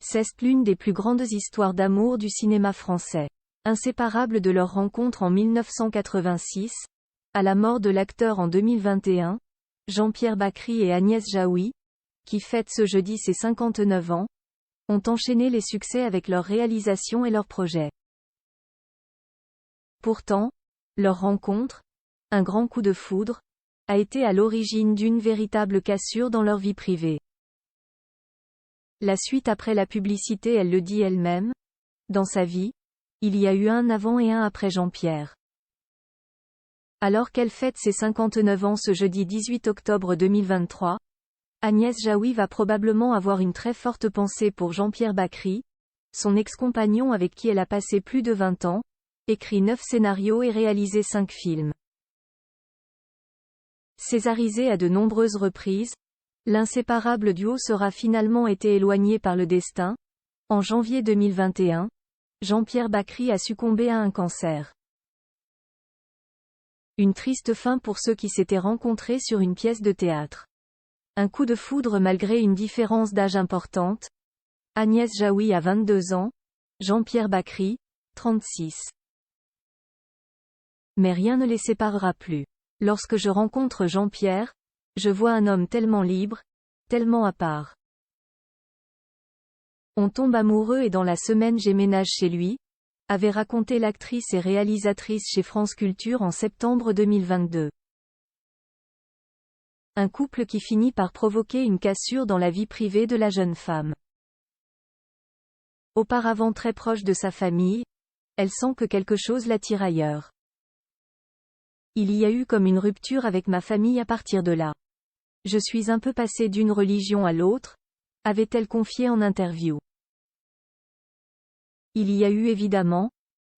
C'est l'une des plus grandes histoires d'amour du cinéma français. Inséparable de leur rencontre en 1986, à la mort de l'acteur en 2021, Jean-Pierre Bacri et Agnès Jaoui, qui fêtent ce jeudi ses 59 ans, ont enchaîné les succès avec leurs réalisations et leurs projets. Pourtant, leur rencontre, un grand coup de foudre, a été à l'origine d'une véritable cassure dans leur vie privée. La suite après la publicité, elle le dit elle-même. Dans sa vie, il y a eu un avant et un après Jean-Pierre. Alors qu'elle fête ses 59 ans ce jeudi 18 octobre 2023, Agnès Jaoui va probablement avoir une très forte pensée pour Jean-Pierre Bacri, son ex-compagnon avec qui elle a passé plus de 20 ans, écrit 9 scénarios et réalisé 5 films. Césarisé à de nombreuses reprises, l'inséparable duo sera finalement été éloigné par le destin. En janvier 2021, Jean-Pierre Bacri a succombé à un cancer. Une triste fin pour ceux qui s'étaient rencontrés sur une pièce de théâtre. Un coup de foudre malgré une différence d'âge importante. Agnès Jaoui a 22 ans, Jean-Pierre Bacri, 36. Mais rien ne les séparera plus. Lorsque je rencontre Jean-Pierre, je vois un homme tellement libre, tellement à part. On tombe amoureux et dans la semaine j'emménage chez lui, avait raconté l'actrice et réalisatrice chez France Culture en septembre 2022. Un couple qui finit par provoquer une cassure dans la vie privée de la jeune femme. Auparavant très proche de sa famille, elle sent que quelque chose l'attire ailleurs. Il y a eu comme une rupture avec ma famille à partir de là. Je suis un peu passée d'une religion à l'autre, avait-elle confié en interview. Il y a eu évidemment,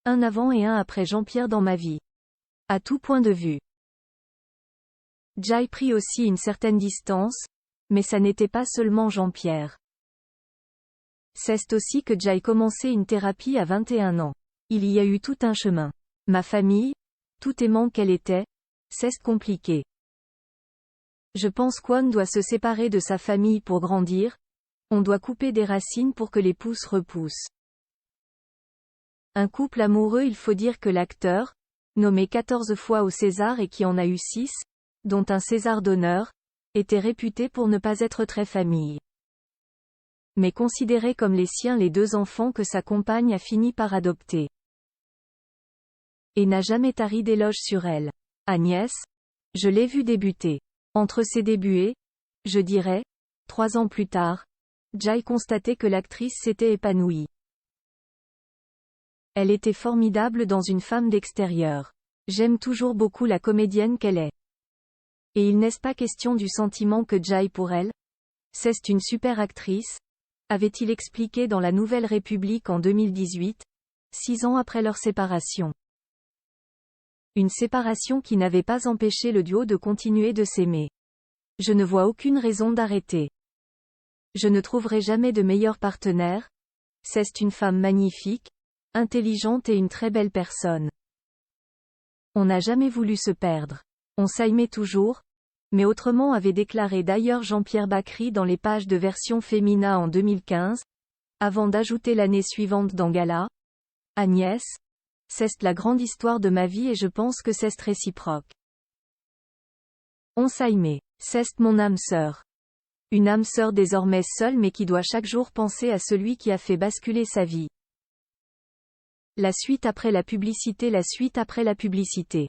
un avant et un après Jean-Pierre dans ma vie. À tout point de vue. Jai prit aussi une certaine distance, mais ça n'était pas seulement Jean-Pierre. C'est aussi que Jai commençait une thérapie à 21 ans. Il y a eu tout un chemin. Ma famille, tout aimant qu'elle était, c'est compliqué. Je pense qu'on doit se séparer de sa famille pour grandir, on doit couper des racines pour que les pousses repoussent. Un couple amoureux, il faut dire que l'acteur, nommé 14 fois au César et qui en a eu 6, dont un César d'honneur, était réputé pour ne pas être très famille. Mais considéré comme les siens les 2 enfants que sa compagne a fini par adopter. Et n'a jamais tari d'éloges sur elle. Agnès, je l'ai vue débuter. Entre ses débuts et, je dirais, 3 ans plus tard, Jai constatait que l'actrice s'était épanouie. Elle était formidable dans Une femme d'extérieur. J'aime toujours beaucoup la comédienne qu'elle est. Et il n'est pas question du sentiment que Jai pour elle. C'est une super actrice, avait-il expliqué dans La Nouvelle République en 2018, 6 ans après leur séparation. Une séparation qui n'avait pas empêché le duo de continuer de s'aimer. Je ne vois aucune raison d'arrêter. Je ne trouverai jamais de meilleur partenaire. C'est une femme magnifique, intelligente et une très belle personne. On n'a jamais voulu se perdre. On s'aimait toujours, mais autrement, avait déclaré d'ailleurs Jean-Pierre Bacri dans les pages de Version Femina en 2015, avant d'ajouter l'année suivante dans Gala. Agnès, c'est la grande histoire de ma vie et je pense que c'est réciproque. On s'aimait. C'est mon âme sœur. Une âme sœur désormais seule mais qui doit chaque jour penser à celui qui a fait basculer sa vie. La suite après la publicité. La suite après la publicité.